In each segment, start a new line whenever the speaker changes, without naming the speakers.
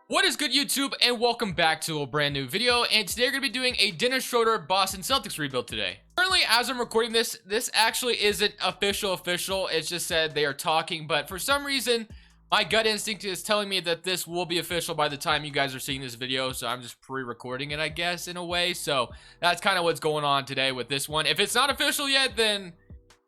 What is good, YouTube, and welcome back to a brand new video. And today we're going to be doing a Dennis Schroder Boston Celtics rebuild today. Currently, as I'm recording this actually isn't official. It's just said they are talking, but for some reason, my gut instinct is telling me that this will be official by the time you guys are seeing this video. So I'm just pre-recording it, I guess, in a way. So that's kind of what's going on today with this one. If it's not official yet, then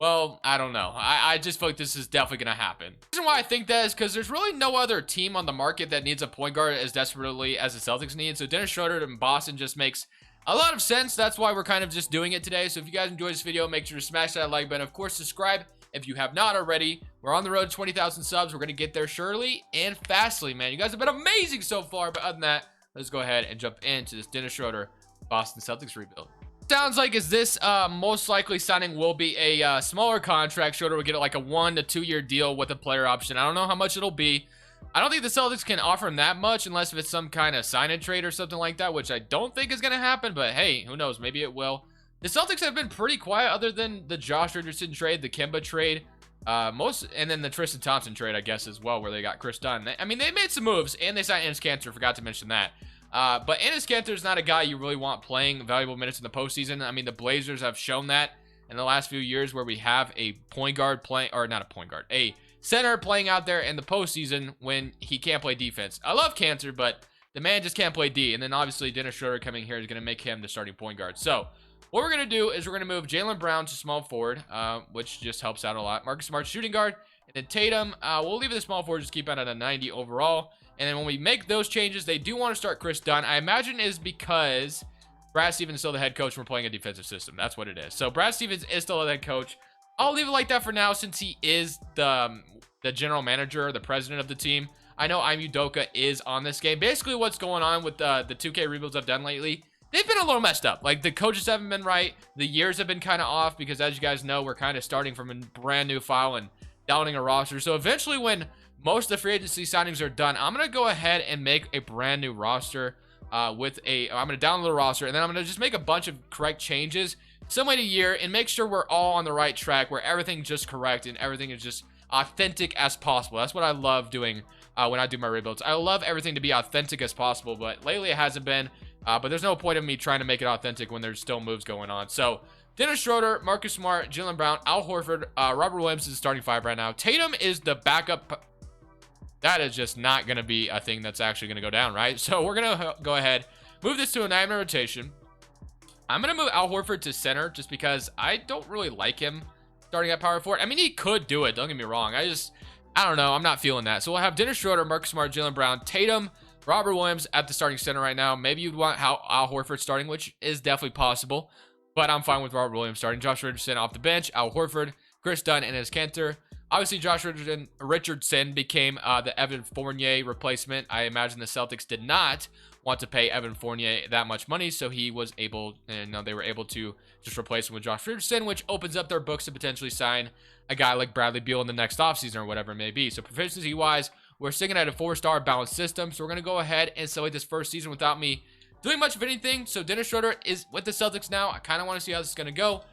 well, I don't know. I just feel like this is definitely going to happen. The reason why I think that is because there's really no other team on the market that needs a point guard as desperately as the Celtics need. So Dennis Schroder in Boston just makes a lot of sense. That's why we're kind of just doing it today. So if you guys enjoyed this video, make sure to smash that like button. Of course, subscribe if you have not already. We're on the road to 20,000 subs. We're going to get there surely and fastly, man. You guys have been amazing so far. But other than that, let's go ahead and jump into this Dennis Schroder Boston Celtics rebuild. Sounds like is this most likely signing will be a smaller contract. Schroeder will get like a 1 to 2 year deal with a player option. I don't know how much it'll be. I don't think the Celtics can offer him that much unless if it's some kind of sign and trade or something like that, which I don't think is going to happen, but hey, who knows, maybe it will. The Celtics have been pretty quiet other than the Josh Richardson trade, the Kemba trade, and then the Tristan Thompson trade, I guess, as well, where they got Chris Dunn. I mean, they made some moves and they signed Dennis Schroder, forgot to mention that. But Dennis Schroder is not a guy you really want playing valuable minutes in the postseason. I mean, the Blazers have shown that in the last few years where we have a point guard playing, or not a point guard, a center playing out there in the postseason when he can't play defense. I love Cantor, but the man just can't play D. And then obviously Dennis Schroder coming here is going to make him the starting point guard. So what we're going to do is we're going to move Jaylen Brown to small forward, which just helps out a lot. Marcus Smart shooting guard, and then Tatum, we'll leave it a small forward, just keep it at a 90 overall. And then when we make those changes, they do want to start Chris Dunn. I imagine it is because Brad Stevens is still the head coach and we're playing a defensive system. That's what it is. So Brad Stevens is still the head coach. I'll leave it like that for now since he is the general manager, the president of the team. I know Ime Udoka is on this game. Basically what's going on with the 2K rebuilds I've done lately, they've been a little messed up. Like the coaches haven't been right. The years have been kind of off because as you guys know, we're kind of starting from a brand new file and downing a roster. So eventually when most of the free agency signings are done, I'm going to go ahead and make a brand new roster I'm going to download the roster, and then I'm going to just make a bunch of correct changes some way to year and make sure we're all on the right track where everything's just correct and everything is just authentic as possible. That's what I love doing when I do my rebuilds. I love everything to be authentic as possible, but lately it hasn't been. But there's no point in me trying to make it authentic when there's still moves going on. So Dennis Schroder, Marcus Smart, Jaylen Brown, Al Horford, Robert Williams is the starting five right now. Tatum is the backup. That is just not going to be a thing that's actually going to go down, right? So we're going to go ahead, move this to a 9-man rotation. I'm going to move Al Horford to center just because I don't really like him starting at power forward. I mean, he could do it. Don't get me wrong. I don't know. I'm not feeling that. So we'll have Dennis Schroder, Marcus Smart, Jaylen Brown, Tatum, Robert Williams at the starting center right now. Maybe you'd want Al Horford starting, which is definitely possible. But I'm fine with Robert Williams starting. Josh Richardson off the bench, Al Horford, Chris Dunn, and his Cantor. Obviously, Josh Richardson became the Evan Fournier replacement. I imagine the Celtics did not want to pay Evan Fournier that much money, so he was able, and they were able to just replace him with Josh Richardson, which opens up their books to potentially sign a guy like Bradley Beal in the next offseason or whatever it may be. So proficiency-wise, we're sticking at a 4-star balanced system, so we're going to go ahead and select this first season without me doing much of anything. So Dennis Schroder is with the Celtics now. I kind of want to see how this is going to go.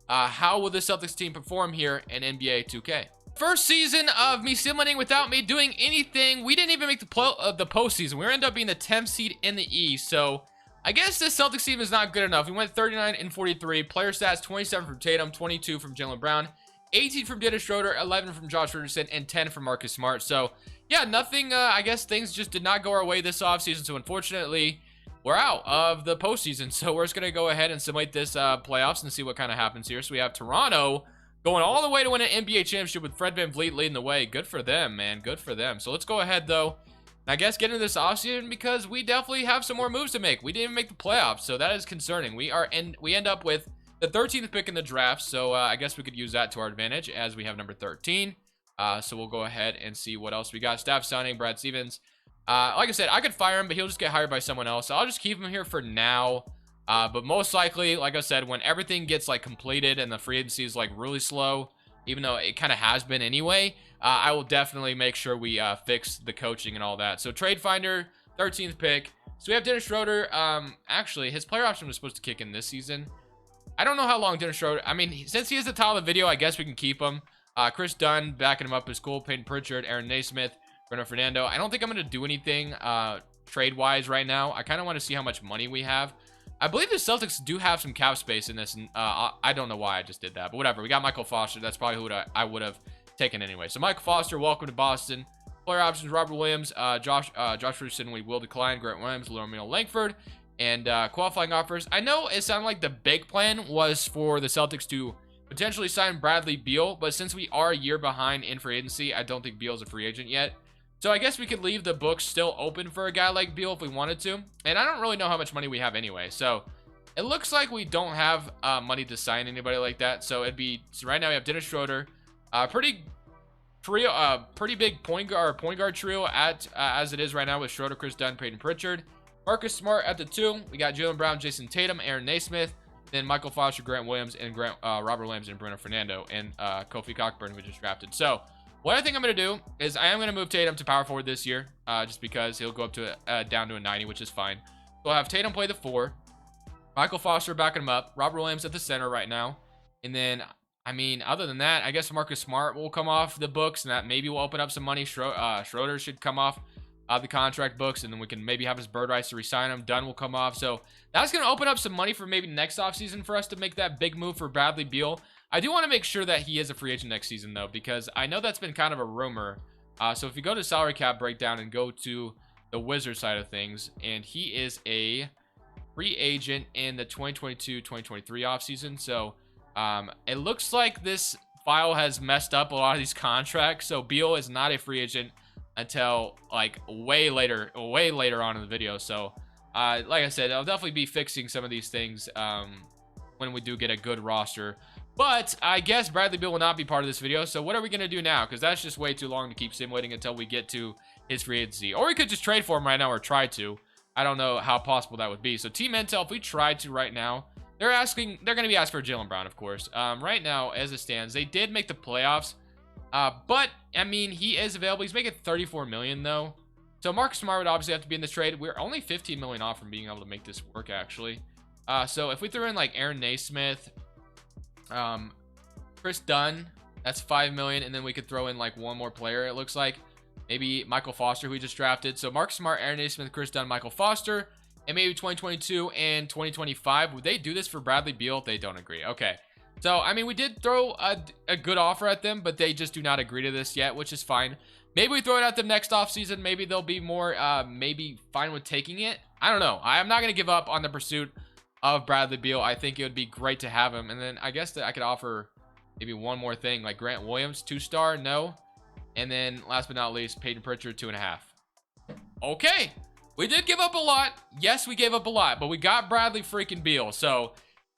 How will the Celtics team perform here in NBA 2K? First season of me simulating without me doing anything. We didn't even make the postseason. We ended up being the 10th seed in the East. So I guess this Celtics team is not good enough. We went 39 and 43. Player stats 27 from Tatum, 22 from Jaylen Brown, 18 from Dennis Schroder, 11 from Josh Richardson, and 10 from Marcus Smart. So yeah, nothing. I guess things just did not go our way this offseason. So unfortunately, we're out of the postseason. So we're just going to go ahead and simulate this playoffs and see what kind of happens here. So we have Toronto going all the way to win an NBA championship with Fred VanVleet leading the way. Good for them, man. Good for them. So let's go ahead, though, and I guess get into this offseason because we definitely have some more moves to make. We didn't even make the playoffs, so that is concerning. We end up with the 13th pick in the draft, so I guess we could use that to our advantage as we have number 13. So we'll go ahead and see what else we got. Staff signing, Brad Stevens. Like I said, I could fire him, but he'll just get hired by someone else. So I'll just keep him here for now. But most likely, like I said, when everything gets like completed and the free agency is like really slow, even though it kind of has been anyway, I will definitely make sure we fix the coaching and all that. So trade finder, 13th pick. So we have Dennis Schroder. Actually, his player option was supposed to kick in this season. I don't know how long Dennis Schroder. I mean, since he is the title of the video, I guess we can keep him. Chris Dunn backing him up is cool. Peyton Pritchard, Aaron Naismith, Bruno Fernando. I don't think I'm going to do anything trade-wise right now. I kind of want to see how much money we have. I believe the Celtics do have some cap space in this, and I don't know why I just did that, but whatever. We got Michael Foster. That's probably who I would have taken anyway. So Michael Foster, welcome to Boston. Player options: Robert Williams, Josh Richardson, we will decline. Grant Williams, Romeo Langford, and qualifying offers. I know it sounded like the big plan was for the Celtics to potentially sign Bradley Beal, but since we are a year behind in free agency, I don't think Beal's a free agent yet. So I guess we could leave the books still open for a guy like Beal if we wanted to. And I don't really know how much money we have anyway. So it looks like we don't have money to sign anybody like that. So it'd be, so right now we have Dennis Schroder, pretty big point guard trio as it is right now with Schroeder, Chris Dunn, Peyton Pritchard, Marcus Smart at the 2. We got Jaylen Brown, Jason Tatum, Aaron Naismith, then Michael Foster, Grant Williams, and Robert Williams, and Bruno Fernando, and Kofi Cockburn, who we just drafted. So what I think I'm going to do is I am going to move Tatum to power forward this year, just because he'll go up to down to a 90, which is fine. So I'll have Tatum play the 4, Michael Foster backing him up, Robert Williams at the center right now, and then, I mean, other than that, I guess Marcus Smart will come off the books, and that maybe will open up some money. Schroeder should come off the contract books, and then we can maybe have his bird rights to resign him. Dunn will come off, so that's going to open up some money for maybe next offseason for us to make that big move for Bradley Beal. I do want to make sure that he is a free agent next season, though, because I know that's been kind of a rumor. So if you go to salary cap breakdown and go to the Wizards side of things, and he is a free agent in the 2022-2023 offseason. So it looks like this file has messed up a lot of these contracts. So Beal is not a free agent until like way later on in the video. So like I said, I'll definitely be fixing some of these things when we do get a good roster. But I guess Bradley Beal will not be part of this video. So what are we going to do now? Because that's just way too long to keep simulating until we get to his free agency. Or we could just trade for him right now, or try to. I don't know how possible that would be. So Team Intel, if we tried to right now, they're going to be asking for Jaylen Brown, of course. Right now, as it stands, they did make the playoffs. But, I mean, he is available. He's making $34 million, though. So Marcus Smart would obviously have to be in this trade. We're only $15 million off from being able to make this work, actually. So if we threw in, like, Aaron Naismith, Chris Dunn, that's $5 million, and then we could throw in like one more player, it looks like. Maybe Michael Foster, who we just drafted. So Marcus Smart, Aaron Naismith, Chris Dunn, Michael Foster, and maybe 2022 and 2025. Would they do this for Bradley Beal? They don't agree. Okay. So, I mean, we did throw a good offer at them, but they just do not agree to this yet, which is fine. Maybe we throw it at them next offseason. Maybe they'll be more, maybe fine with taking it. I don't know. I am not going to give up on the pursuit of Bradley Beal. I think it would be great to have him. And then I guess that I could offer maybe one more thing, like Grant Williams, 2-star, no. And then last but not least, Peyton Pritchard, 2.5. Okay, we did give up a lot. Yes, we gave up a lot, but we got Bradley freaking Beal. So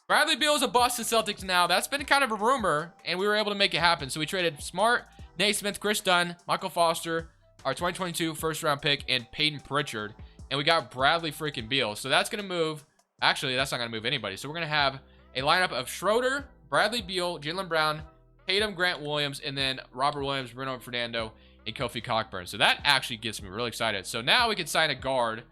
Bradley Beal is a Boston Celtics now. That's been kind of a rumor, and we were able to make it happen. So we traded Smart, Naismith, Chris Dunn, Michael Foster, our 2022 first-round pick, and Peyton Pritchard. And we got Bradley freaking Beal. So that's going to move. Actually, that's not going to move anybody. So we're going to have a lineup of Schroeder, Bradley Beal, Jaylen Brown, Tatum, Grant Williams, and then Robert Williams, Bruno Fernando, and Kofi Cockburn. So that actually gets me really excited. So now we could sign a guard.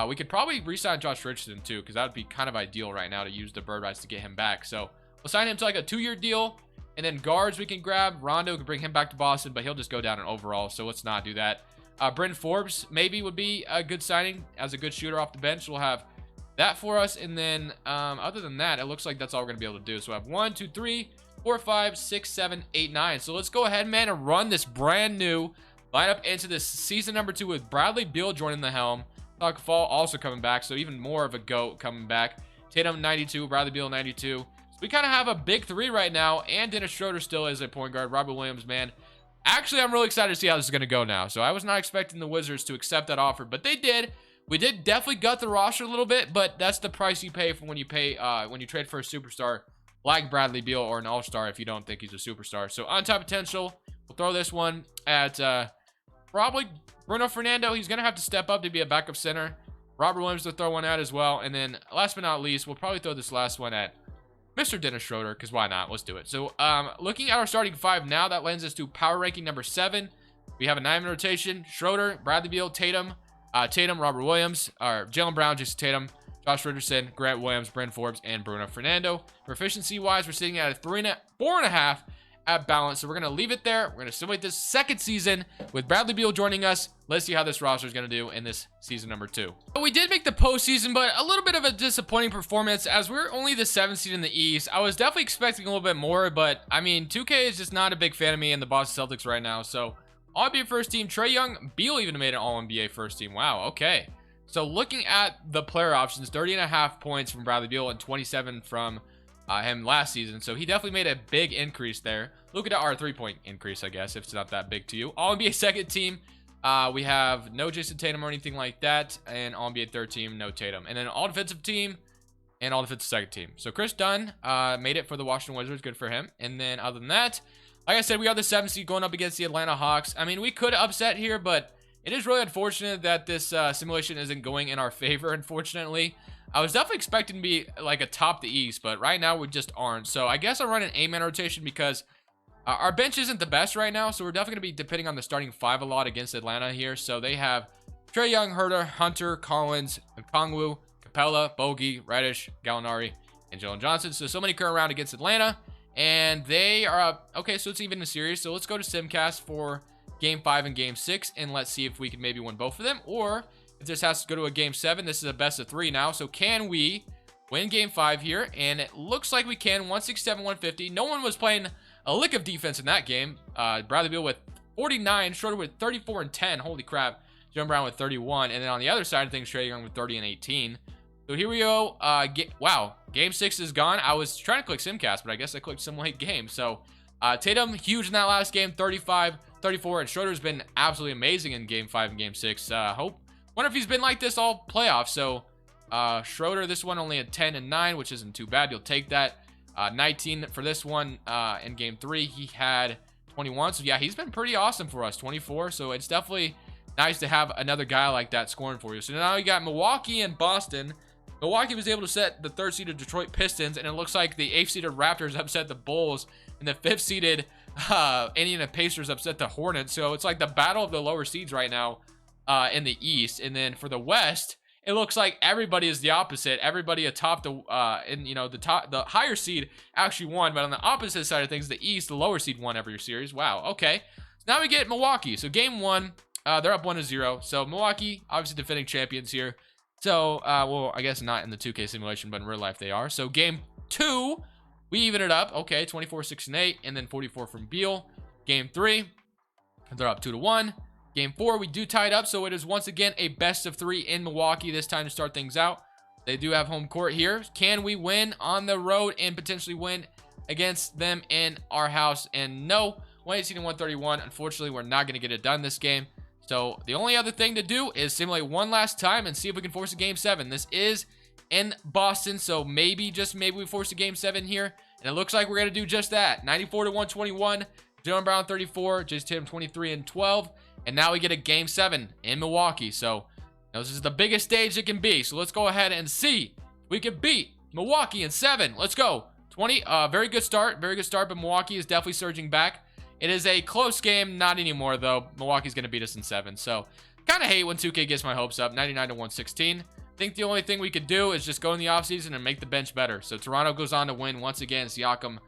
We could probably re-sign Josh Richardson too, because that would be kind of ideal right now to use the bird rights to get him back. So we'll sign him to like a 2-year deal. And then guards we can grab. Rondo could bring him back to Boston, but he'll just go down in overall. So let's not do that. Bryn Forbes maybe would be a good signing as a good shooter off the bench. We'll have that for us. And then other than that, it looks like that's all we're going to be able to do. So I have 1, 2, 3, 4, 5, 6, 7, 8, 9. So let's go ahead, man, and run this brand new lineup into this season number 2 with Bradley Beal joining the helm. Talk Fall also coming back, so even more of a GOAT coming back. Tatum 92, Bradley Beal 92. So we kind of have a big 3 right now, and Dennis Schroder still is a point guard. Robert Williams, man. Actually, I'm really excited to see how this is going to go now. So I was not expecting the Wizards to accept that offer, but they did. We did definitely gut the roster a little bit, but that's the price you pay for when you trade for a superstar like Bradley Beal or an all-star if you don't think he's a superstar. So on-top potential, we'll throw this one at probably Bruno Fernando. He's going to have to step up to be a backup center. Robert Williams to throw one out as well. And then last but not least, we'll probably throw this last one at Mr. Dennis Schroder, because why not? Let's do it. So looking at our starting 5 now, that lands us to power ranking number 7. We have a 9-man rotation. Schroeder, Bradley Beal, Tatum, Robert Williams, or Jaylen Brown, Jason Tatum, Josh Richardson, Grant Williams, Bryn Forbes, and Bruno Fernando. Proficiency-wise, we're sitting at a 4.5 at balance. So we're going to leave it there. We're going to simulate this second season with Bradley Beal joining us. Let's see how this roster is going to do in this season number 2. But we did make the postseason, but a little bit of a disappointing performance as we're only the 7th seed in the East. I was definitely expecting a little bit more, but I mean, 2K is just not a big fan of me and the Boston Celtics right now. So All-NBA first team, Trae Young, Beal even made an All-NBA first team. Wow, okay. So looking at the player options, 30.5 points from Bradley Beal and 27 from him last season. So he definitely made a big increase there. Look at our 3-point increase, I guess, if it's not that big to you. All-NBA second team, we have no Jason Tatum or anything like that. And All-NBA third team, no Tatum. And then all defensive team and all defensive second team. So Chris Dunn made it for the Washington Wizards. Good for him. And then other than that, like I said, we are the 7th seed going up against the Atlanta Hawks. I mean, we could upset here, but it is really unfortunate that this simulation isn't going in our favor, unfortunately. I was definitely expecting to be like atop the East, but right now we just aren't. So I guess I'll run an 8-man rotation because our bench isn't the best right now. So we're definitely going to be depending on the starting 5 a lot against Atlanta here. So they have Trae Young, Schroeder, Hunter, Collins, Okongwu, Capella, Bogey, Reddish, Gallinari, and Jalen Johnson. So many current round against Atlanta. And they are up. Okay, so it's even a series. So let's go to Simcast for Game 5 and Game 6. And let's see if we can maybe win both of them. Or if this has to go to a Game 7, this is a best of 3 now. So can we win Game 5 here? And it looks like we can. 167-150. No one was playing a lick of defense in that game. Bradley Beal with 49. Schroeder with 34 and 10. Holy crap. Jaylen Brown with 31. And then on the other side of things, Trae Young with 30 and 18. So here we go. Wow. Game 6 is gone. I was trying to click Simcast, but I guess I clicked Simulate Game. So Tatum, huge in that last game. 35, 34. And Schroeder's been absolutely amazing in Game 5 and Game 6. Wonder if he's been like this all playoffs. So Schroeder, this one only at 10 and 9, which isn't too bad. You'll take that. 19 for this one in Game 3. He had 21. So yeah, he's been pretty awesome for us. 24. So it's definitely nice to have another guy like that scoring for you. So now you got Milwaukee and Boston. Milwaukee was able to set the 3rd-seeded Detroit Pistons, and it looks like the 8th-seeded Raptors upset the Bulls, and the 5th-seeded Indiana Pacers upset the Hornets. So it's like the battle of the lower seeds right now in the East. And then for the West, it looks like everybody is the opposite. Everybody atop the the higher seed actually won, but on the opposite side of things, the East, the lower seed won every series. Wow. Okay. So now we get Milwaukee. So Game 1, they're up 1-0. So Milwaukee, obviously defending champions here. So, well, I guess not in the 2K simulation, but in real life they are. So Game 2, we even it up. Okay, 24, 6 and 8, and then 44 from Beal. Game 3, they're up 2-1. Game 4, we do tie it up, so it is once again a best of 3 in Milwaukee this time to start things out. They do have home court here. Can we win on the road and potentially win against them in our house? And no, 118 and 131. Unfortunately, we're not going to get it done this game. So the only other thing to do is simulate one last time and see if we can force a Game 7. This is in Boston, so maybe, just maybe, we force a Game 7 here. And it looks like we're going to do just that. 94-121. Jaylen Brown 34. Jason Tatum 23 and 12. And now we get a Game 7 in Milwaukee. So this is the biggest stage it can be. So let's go ahead and see if we can beat Milwaukee in 7. Let's go. Very good start. Very good start, but Milwaukee is definitely surging back. It is a close game. Not anymore, though. Milwaukee's going to beat us in 7. So kind of hate when 2K gets my hopes up. 99-116. I think the only thing we could do is just go in the offseason and make the bench better. So Toronto goes on to win once again. Siakam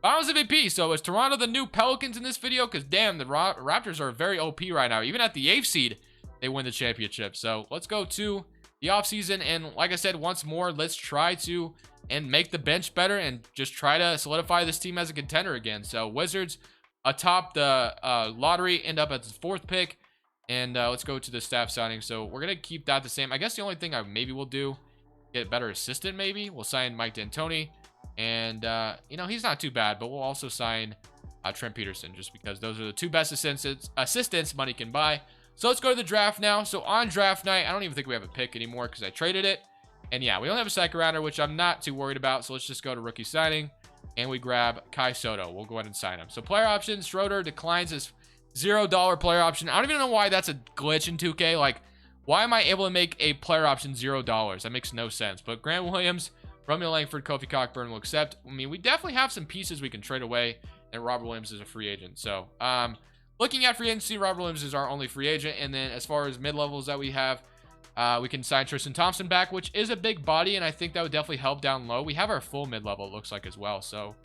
Finals MVP. So is Toronto the new Pelicans in this video? Because damn, the Raptors are very OP right now. Even at the 8th seed, they win the championship. So let's go to the offseason. And like I said, once more, let's try to make the bench better and just try to solidify this team as a contender again. So Wizards atop the lottery, end up at the 4th pick. And let's go to the staff signing. So we're going to keep that the same. I guess the only thing I maybe will do, get a better assistant maybe. We'll sign Mike D'Antoni. And, you know, he's not too bad. But we'll also sign Trent Peterson just because those are the 2 best assistants money can buy. So let's go to the draft now. So on draft night, I don't even think we have a pick anymore because I traded it. And yeah, we only have a second rounder, which I'm not too worried about. So let's just go to rookie signing. And we grab Kai Soto. We'll go ahead and sign him. So player options, Schroeder declines his $0 player option. I don't even know why that's a glitch in 2K. Like, why am I able to make a player option $0? That makes no sense. But Grant Williams, Romeo Langford, Kofi Cockburn will accept. I mean, we definitely have some pieces we can trade away. And Robert Williams is a free agent. So, looking at free agency, Robert Williams is our only free agent. And then as far as mid-levels that we have, we can sign Tristan Thompson back, which is a big body, and I think that would definitely help down low. We have our full mid-level, it looks like, as well. So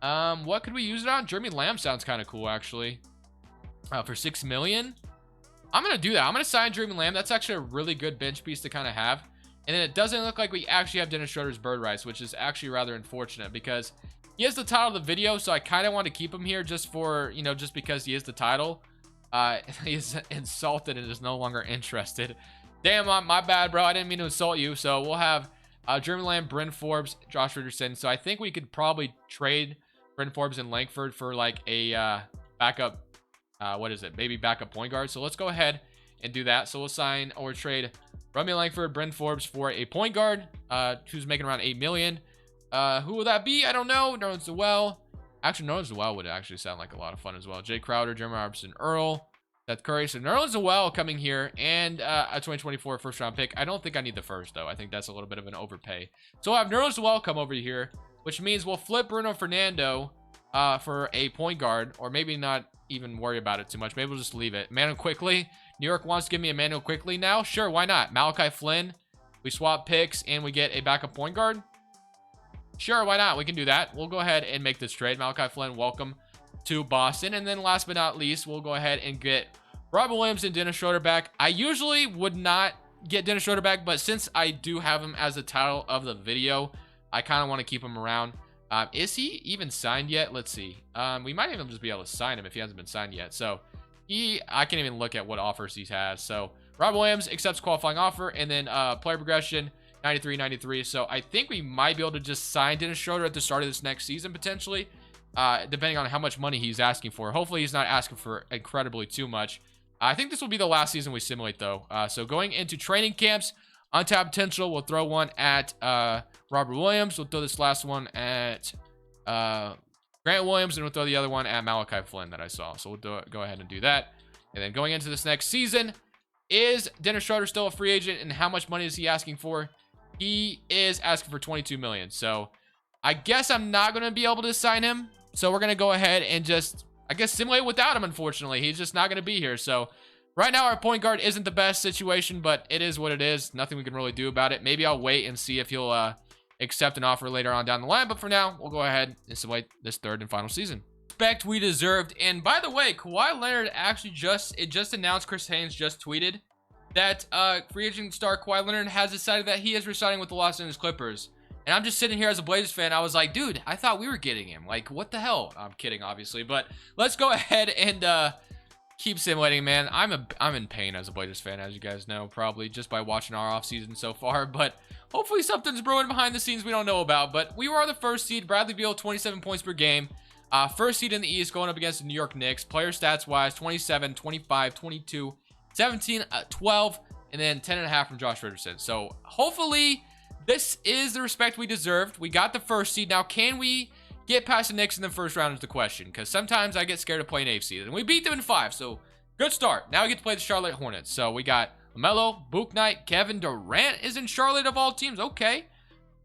What could we use it on? Jeremy Lamb sounds kind of cool, actually. For 6 million. I'm going to do that. I'm going to sign Jeremy Lamb. That's actually a really good bench piece to kind of have. And then it doesn't look like we actually have Dennis Schroder's bird rights, which is actually rather unfortunate because he is the title of the video. So I kind of want to keep him here just for, you know, just because he is the title. He's insulted and is no longer interested. Damn, my bad, bro. I didn't mean to insult you. So we'll have Jeremy Lamb, Bryn Forbes, Josh Richardson. So I think we could probably trade Bryn Forbes and Langford for like a backup. What is it? Maybe backup point guard. So let's go ahead and do that. So we'll sign or trade Romeo Langford, Bryn Forbes for a point guard who's making around 8 million. Who will that be? I don't know. Nerlens Noel. Actually, Nerlens Noel would actually sound like a lot of fun as well. Jay Crowder, Jeremy Robertson, Earl, Seth Curry. So Nerlens Noel coming here and a 2024 first round pick. I don't think I need the first though. I think that's a little bit of an overpay. So we'll have Nerlens Noel come over here, which means we'll flip Bruno Fernando for a point guard, or maybe not even worry about it too much. Maybe we'll just leave it. Emmanuel Quickley. New York wants to give me Emmanuel Quickley now. Sure, why not? Malachi Flynn. We swap picks and we get a backup point guard. Sure, why not? We can do that. We'll go ahead and make this trade. Malachi Flynn, welcome to Boston. And then last but not least, we'll go ahead and get Robert Williams and Dennis Schroder back. I usually would not get Dennis Schroder back, but since I do have him as the title of the video, I kind of want to keep him around. Is he even signed yet? Let's see. We might even just be able to sign him if he hasn't been signed yet. So I can't even look at what offers he has. So Rob Williams accepts qualifying offer, and then player progression 93. So I think we might be able to just sign Dennis Schroder at the start of this next season potentially, depending on how much money he's asking for. Hopefully he's not asking for incredibly too much. I think this will be the last season we simulate though. So going into training camps, untapped potential, we'll throw one at Robert Williams. We'll throw this last one at Grant Williams, and we'll throw the other one at Malachi Flynn that I saw. So we'll go ahead and do that. And then going into this next season, is Dennis Schroder still a free agent, and how much money is he asking for? He is asking for 22 million. So I guess I'm not going to be able to sign him. So we're going to go ahead and just, I guess, simulate without him, unfortunately. He's just not going to be here. So right now, our point guard isn't the best situation, but it is what it is. Nothing we can really do about it. Maybe I'll wait and see if he'll accept an offer later on down the line. But for now, we'll go ahead and simulate this third and final season. Respect we deserved. And by the way, Kawhi Leonard actually just announced, Chris Haynes just tweeted that free agent star Kawhi Leonard has decided that he is resigning with the Los Angeles Clippers. And I'm just sitting here as a Blazers fan. I was like, dude, I thought we were getting him. Like, what the hell? I'm kidding, obviously. But let's go ahead and keep simulating, man. I'm in pain as a Blazers fan, as you guys know, probably just by watching our offseason so far. But hopefully something's brewing behind the scenes we don't know about. But we were the first seed. Bradley Beal, 27 points per game. First seed in the East, going up against the New York Knicks. Player stats-wise, 27, 25, 22, 17, 12, and then 10.5 from Josh Richardson. So hopefully this is the respect we deserved. We got the first seed. Now, can we get past the Knicks in the first round is the question, because sometimes I get scared of playing 8th seed. And we beat them in 5, so good start. Now we get to play the Charlotte Hornets. So we got LaMelo, Book Knight, Kevin Durant is in Charlotte of all teams. Okay.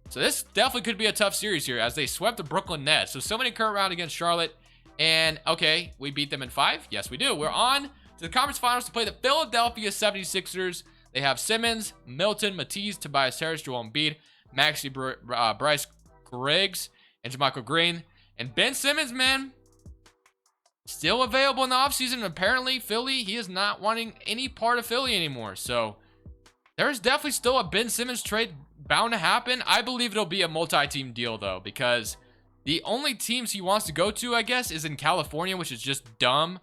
So this definitely could be a tough series here as they swept the Brooklyn Nets. So many current round against Charlotte. And, okay, we beat them in 5. Yes, we do. We're on to the conference finals to play the Philadelphia 76ers. They have Simmons, Milton, Matisse, Tobias Harris, Joel Embiid, Maxey, Bryce Griggs, and JaMychal Green. And Ben Simmons, man, still available in the offseason. Apparently, Philly, he is not wanting any part of Philly anymore. So there's definitely still a Ben Simmons trade bound to happen. I believe it'll be a multi-team deal, though, because the only teams he wants to go to, I guess, is in California, which is just dumb.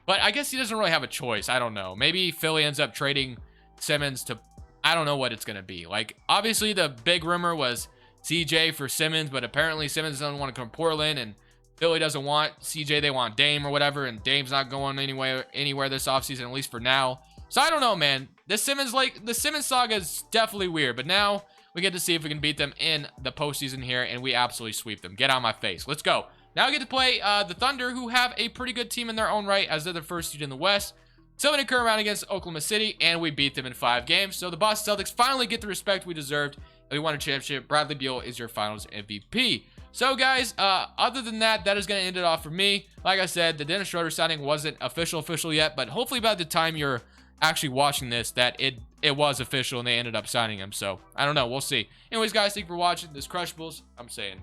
But I guess he doesn't really have a choice. I don't know. Maybe Philly ends up trading Simmons to, I don't know what it's going to be. Like, obviously, the big rumor was CJ for Simmons, but apparently Simmons doesn't want to come to Portland, and Philly doesn't want CJ. They want Dame or whatever, and Dame's not going anywhere this offseason, at least for now. So I don't know, man. The Simmons saga is definitely weird, but now we get to see if we can beat them in the postseason here, and we absolutely sweep them. Get out of my face. Let's go. Now we get to play the Thunder, who have a pretty good team in their own right, as they're the first seed in the West. So many current round against Oklahoma City, and we beat them in 5 games. So the Boston Celtics finally get the respect we deserved, and we won a championship. Bradley Beal is your finals MVP. So, guys, other than that, that is going to end it off for me. Like I said, the Dennis Schroder signing wasn't official yet, but hopefully by the time you're actually watching this, that it was official and they ended up signing him. So, I don't know. We'll see. Anyways, guys, thank you for watching. This is Crushables. I'm saying